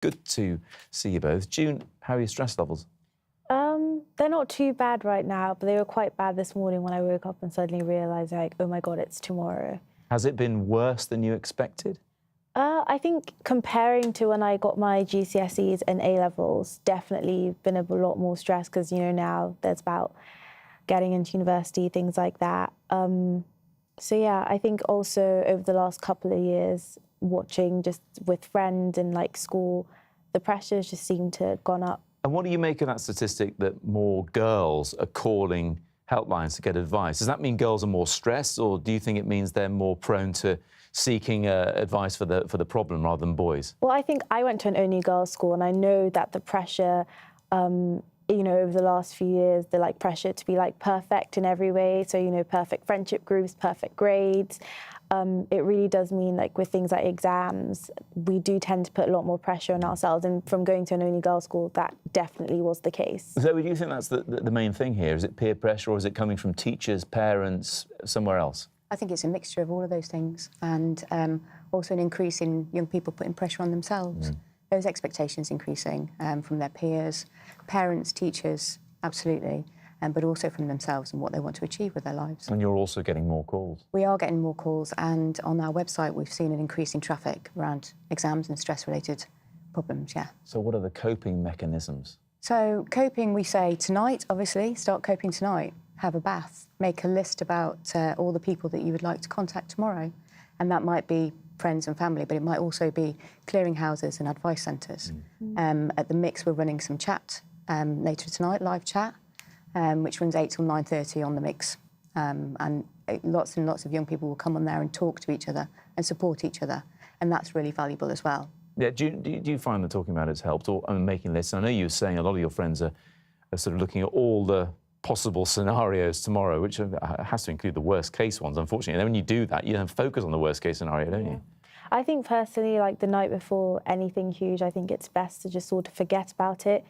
Good to see you both. June, how are your stress levels? They're not too bad right now, but they were quite bad this morning when I woke up and suddenly realised, like, oh my God, it's tomorrow. Has it been worse than you expected? I think comparing to when I got my GCSEs and A-Levels, definitely been a lot more stress because, you know, now there's about getting into university, things like that. So yeah, I think also over the last couple of years, watching just with friends and like school, the pressures just seem to have gone up. And what do you make of that statistic that more girls are calling helplines to get advice? Does that mean girls are more stressed, or do you think it means they're more prone to seeking advice for the problem rather than boys? Well, I think I went to an only girls' school, and I know that the pressure, you know, over the last few years, the like pressure to be like perfect in every way. So, you know, perfect friendship groups, perfect grades. It really does mean, like, with things like exams, we do tend to put a lot more pressure on ourselves. And from going to an only girls' school, that definitely was the case. So do you think that's the main thing here? Is it peer pressure, or is it coming from teachers, parents, somewhere else? I think it's a mixture of all of those things, and also an increase in young people putting pressure on themselves. Those expectations increasing from their peers, parents, teachers, absolutely. But also from themselves and what they want to achieve with their lives. And you're also getting more calls. We are getting more calls, and on our website we've seen an increase in traffic around exams and stress-related problems, yeah. So what are the coping mechanisms? So coping, we say tonight, obviously, start coping tonight. Have a bath, make a list about all the people that you would like to contact tomorrow. And that might be friends and family, but it might also be clearinghouses and advice centres. At the Mix, we're running some chat later tonight, live chat. Which runs 8 till 9:30 on the Mix. And lots and lots of young people will come on there and talk to each other and support each other. And that's really valuable as well. Yeah, do you find that talking about it's helped, or making lists? I know you were saying a lot of your friends are sort of looking at all the possible scenarios tomorrow, which has to include the worst case ones, unfortunately. And then when you do that, you don't focus on the worst case scenario, don't you? I think personally, like the night before anything huge, I think it's best to just sort of forget about it.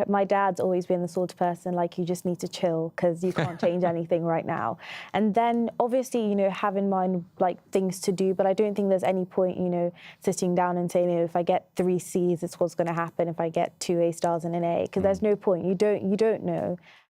My dad's always been the sort of person, like, you just need to chill because you can't change anything right now. And then obviously, you know, have in mind like things to do, but I don't think there's any point, you know, sitting down and saying, you know, if I get 3 C's, it's what's going to happen if I get 2 A stars and an A, because there's no point. You don't know.